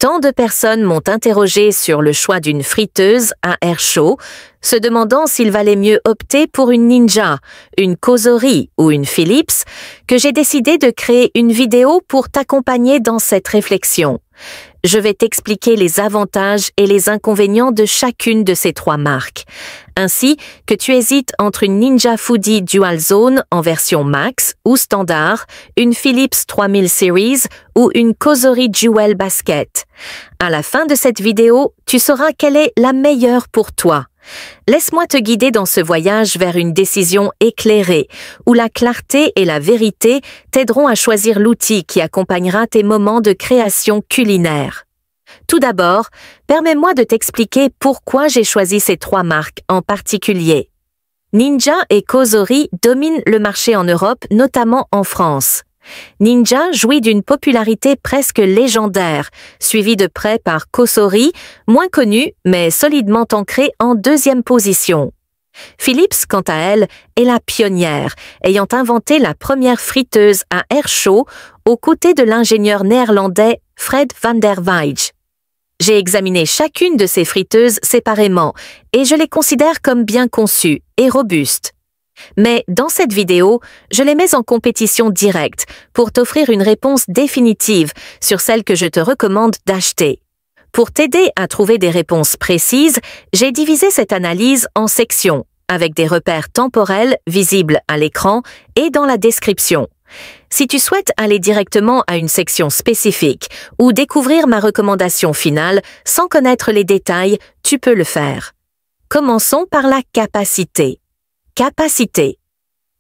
Tant de personnes m'ont interrogé sur le choix d'une friteuse à air chaud, se demandant s'il valait mieux opter pour une Ninja, une Cosori ou une Philips, que j'ai décidé de créer une vidéo pour t'accompagner dans cette réflexion. Je vais t'expliquer les avantages et les inconvénients de chacune de ces trois marques, ainsi que tu hésites entre une Ninja Foodi Dual Zone en version Max ou Standard, une Philips 3000 Series ou une Cosori Jewel Basket. À la fin de cette vidéo, tu sauras quelle est la meilleure pour toi. Laisse-moi te guider dans ce voyage vers une décision éclairée, où la clarté et la vérité t'aideront à choisir l'outil qui accompagnera tes moments de création culinaire. Tout d'abord, permets-moi de t'expliquer pourquoi j'ai choisi ces trois marques en particulier. Ninja et Cosori dominent le marché en Europe, notamment en France. Ninja jouit d'une popularité presque légendaire, suivie de près par Cosori, moins connue mais solidement ancrée en deuxième position. Philips, quant à elle, est la pionnière, ayant inventé la première friteuse à air chaud aux côtés de l'ingénieur néerlandais Fred van der Weijs. J'ai examiné chacune de ces friteuses séparément et je les considère comme bien conçues et robustes. Mais dans cette vidéo, je les mets en compétition directe pour t'offrir une réponse définitive sur celle que je te recommande d'acheter. Pour t'aider à trouver des réponses précises, j'ai divisé cette analyse en sections, avec des repères temporels visibles à l'écran et dans la description. Si tu souhaites aller directement à une section spécifique ou découvrir ma recommandation finale sans connaître les détails, tu peux le faire. Commençons par la capacité. Capacité.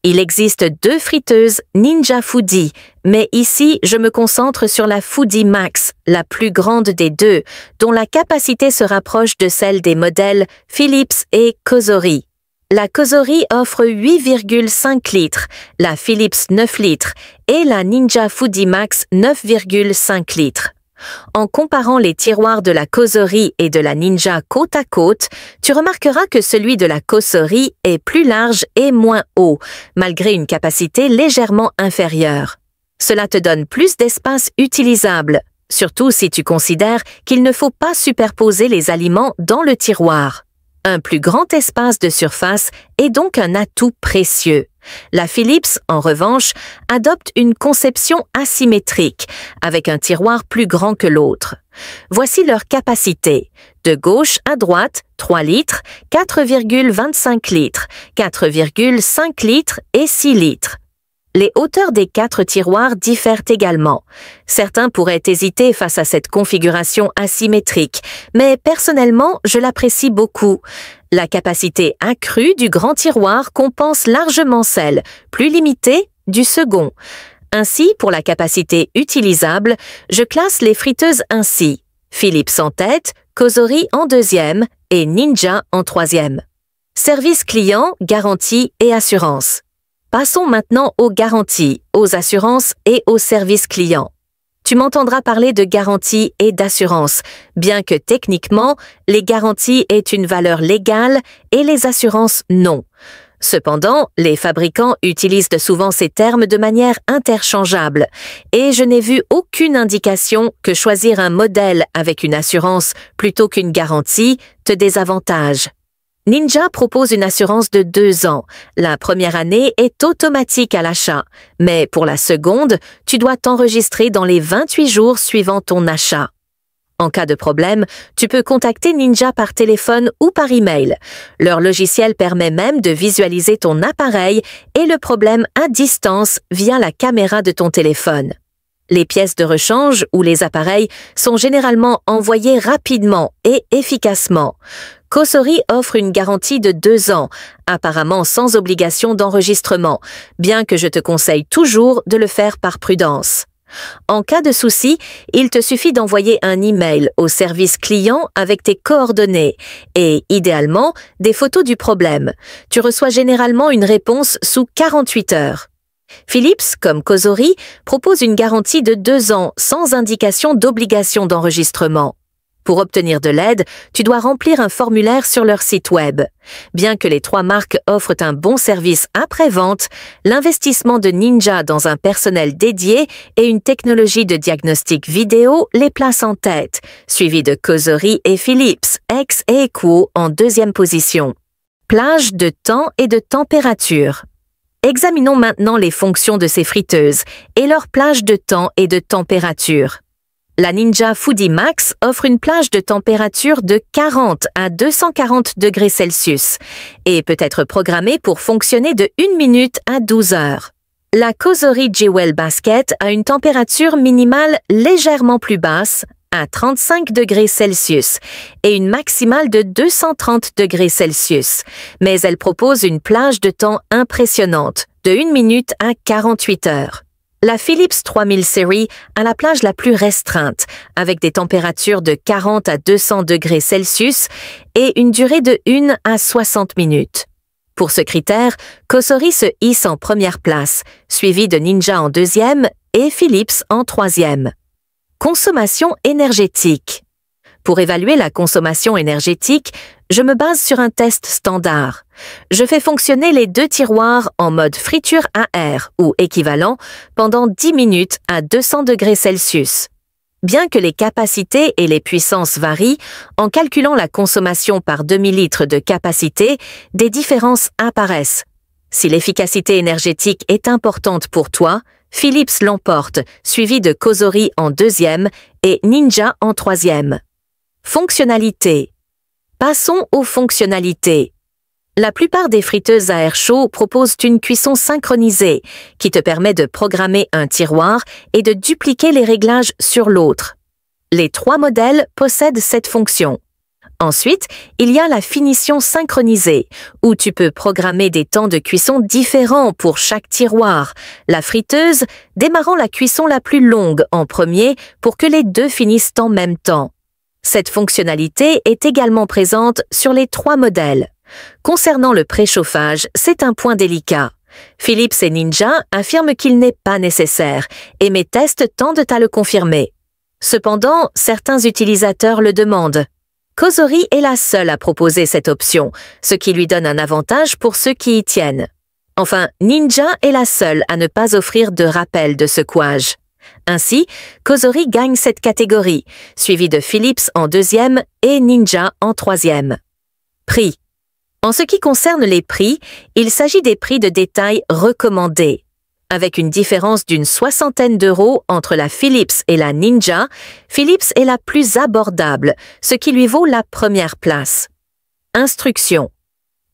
Il existe deux friteuses Ninja Foodi, mais ici je me concentre sur la Foodi Max, la plus grande des deux, dont la capacité se rapproche de celle des modèles Philips et Cosori. La Cosori offre 8,5 litres, la Philips 9 litres et la Ninja Foodi Max 9,5 litres. En comparant les tiroirs de la Cosori et de la Ninja côte à côte, tu remarqueras que celui de la Cosori est plus large et moins haut, malgré une capacité légèrement inférieure. Cela te donne plus d'espace utilisable, surtout si tu considères qu'il ne faut pas superposer les aliments dans le tiroir. Un plus grand espace de surface est donc un atout précieux. La Philips, en revanche, adopte une conception asymétrique, avec un tiroir plus grand que l'autre. Voici leur capacité. De gauche à droite, 3 litres, 4,25 litres, 4,5 litres et 6 litres. Les hauteurs des 4 tiroirs diffèrent également. Certains pourraient hésiter face à cette configuration asymétrique, mais personnellement, je l'apprécie beaucoup. La capacité accrue du grand tiroir compense largement celle, plus limitée, du second. Ainsi, pour la capacité utilisable, je classe les friteuses ainsi. Philips en tête, Cosori en deuxième et Ninja en troisième. Service client, garantie et assurance. Passons maintenant aux garanties, aux assurances et aux services clients. Tu m'entendras parler de garantie et d'assurance, bien que techniquement, les garanties aient une valeur légale et les assurances non. Cependant, les fabricants utilisent souvent ces termes de manière interchangeable, et je n'ai vu aucune indication que choisir un modèle avec une assurance plutôt qu'une garantie te désavantage. Ninja propose une assurance de 2 ans. La première année est automatique à l'achat, mais pour la seconde, tu dois t'enregistrer dans les 28 jours suivant ton achat. En cas de problème, tu peux contacter Ninja par téléphone ou par email. Leur logiciel permet même de visualiser ton appareil et le problème à distance via la caméra de ton téléphone. Les pièces de rechange ou les appareils sont généralement envoyés rapidement et efficacement. Cosori offre une garantie de 2 ans, apparemment sans obligation d'enregistrement, bien que je te conseille toujours de le faire par prudence. En cas de souci, il te suffit d'envoyer un email au service client avec tes coordonnées et, idéalement, des photos du problème. Tu reçois généralement une réponse sous 48 heures. Philips, comme Cosori, propose une garantie de 2 ans sans indication d'obligation d'enregistrement. Pour obtenir de l'aide, tu dois remplir un formulaire sur leur site web. Bien que les trois marques offrent un bon service après-vente, l'investissement de Ninja dans un personnel dédié et une technologie de diagnostic vidéo les place en tête, suivi de Causerie et Philips, X et Equo en deuxième position. Plage de temps et de température. Examinons maintenant les fonctions de ces friteuses et leur plage de temps et de température. La Ninja Foodi Max offre une plage de température de 40 à 240 degrés Celsius et peut être programmée pour fonctionner de 1 minute à 12 heures. La Causerie Jewel Basket a une température minimale légèrement plus basse, à 35 degrés Celsius, et une maximale de 230 degrés Celsius, mais elle propose une plage de temps impressionnante, de 1 minute à 48 heures. La Philips 3000 Series a la plage la plus restreinte, avec des températures de 40 à 200 degrés Celsius et une durée de 1 à 60 minutes. Pour ce critère, Causerie se hisse en première place, suivi de Ninja en deuxième et Philips en troisième. Consommation énergétique. Pour évaluer la consommation énergétique, je me base sur un test standard. Je fais fonctionner les deux tiroirs en mode friture à air ou équivalent pendant 10 minutes à 200 degrés Celsius. Bien que les capacités et les puissances varient, en calculant la consommation par demi-litre de capacité, des différences apparaissent. Si l'efficacité énergétique est importante pour toi, Philips l'emporte, suivi de Causerie en deuxième et Ninja en troisième. Fonctionnalité. Passons aux fonctionnalités. La plupart des friteuses à air chaud proposent une cuisson synchronisée qui te permet de programmer un tiroir et de dupliquer les réglages sur l'autre. Les trois modèles possèdent cette fonction. Ensuite, il y a la finition synchronisée, où tu peux programmer des temps de cuisson différents pour chaque tiroir, la friteuse démarrant la cuisson la plus longue en premier pour que les deux finissent en même temps. Cette fonctionnalité est également présente sur les trois modèles. Concernant le préchauffage, c'est un point délicat. Philips et Ninja affirment qu'il n'est pas nécessaire, et mes tests tendent à le confirmer. Cependant, certains utilisateurs le demandent. Causerie est la seule à proposer cette option, ce qui lui donne un avantage pour ceux qui y tiennent. Enfin, Ninja est la seule à ne pas offrir de rappel de secouage. Ainsi, Causerie gagne cette catégorie, suivi de Philips en deuxième et Ninja en troisième. Prix. En ce qui concerne les prix, il s'agit des prix de détail recommandés. Avec une différence d'une 60aine d'euros entre la Philips et la Ninja, Philips est la plus abordable, ce qui lui vaut la première place. Instructions.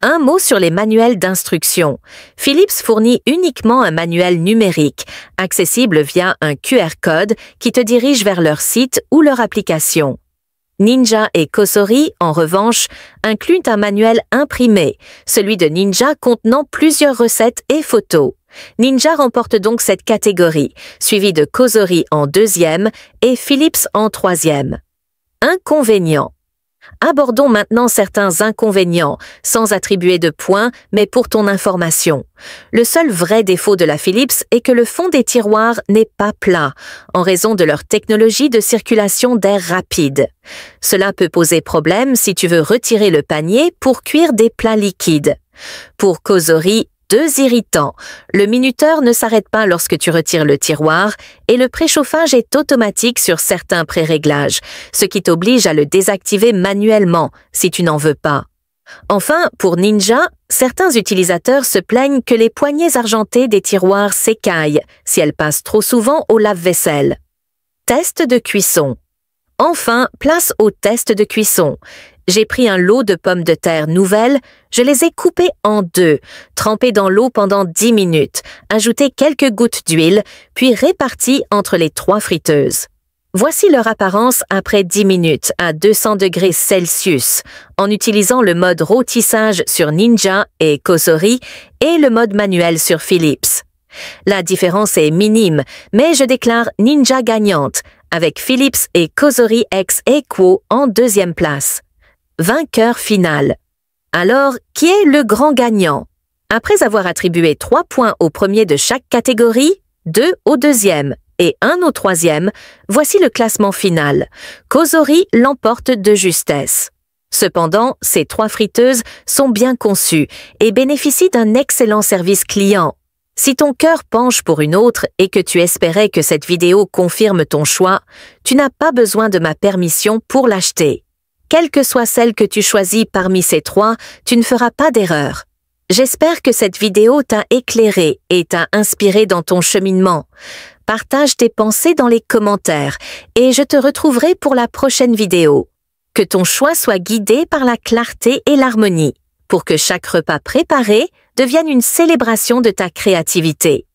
Un mot sur les manuels d'instruction. Philips fournit uniquement un manuel numérique, accessible via un QR code qui te dirige vers leur site ou leur application. Ninja et Causerie, en revanche, incluent un manuel imprimé, celui de Ninja contenant plusieurs recettes et photos. Ninja remporte donc cette catégorie, suivi de Causerie en deuxième et Philips en troisième. Inconvénients. Abordons maintenant certains inconvénients, sans attribuer de points, mais pour ton information. Le seul vrai défaut de la Philips est que le fond des tiroirs n'est pas plat, en raison de leur technologie de circulation d'air rapide. Cela peut poser problème si tu veux retirer le panier pour cuire des plats liquides. Pour Causerie, deux irritants. Le minuteur ne s'arrête pas lorsque tu retires le tiroir et le préchauffage est automatique sur certains préréglages, ce qui t'oblige à le désactiver manuellement si tu n'en veux pas. Enfin, pour Ninja, certains utilisateurs se plaignent que les poignées argentées des tiroirs s'écaillent si elles passent trop souvent au lave-vaisselle. Test de cuisson. Enfin, place au test de cuisson. J'ai pris un lot de pommes de terre nouvelles, je les ai coupées en deux, trempées dans l'eau pendant 10 minutes, ajouté quelques gouttes d'huile, puis réparties entre les trois friteuses. Voici leur apparence après 10 minutes à 200 degrés Celsius, en utilisant le mode rôtissage sur Ninja et Causerie et le mode manuel sur Philips. La différence est minime, mais je déclare Ninja gagnante, avec Philips et Causerie X Equo en deuxième place. Vainqueur final. Alors, qui est le grand gagnant? Après avoir attribué 3 points au premier de chaque catégorie, 2 au deuxième et 1 au 3e, voici le classement final. Causerie l'emporte de justesse. Cependant, ces 3 friteuses sont bien conçues et bénéficient d'un excellent service client. Si ton cœur penche pour une autre et que tu espérais que cette vidéo confirme ton choix, tu n'as pas besoin de ma permission pour l'acheter. Quelle que soit celle que tu choisis parmi ces 3, tu ne feras pas d'erreur. J'espère que cette vidéo t'a éclairé et t'a inspiré dans ton cheminement. Partage tes pensées dans les commentaires et je te retrouverai pour la prochaine vidéo. Que ton choix soit guidé par la clarté et l'harmonie, pour que chaque repas préparé devienne une célébration de ta créativité.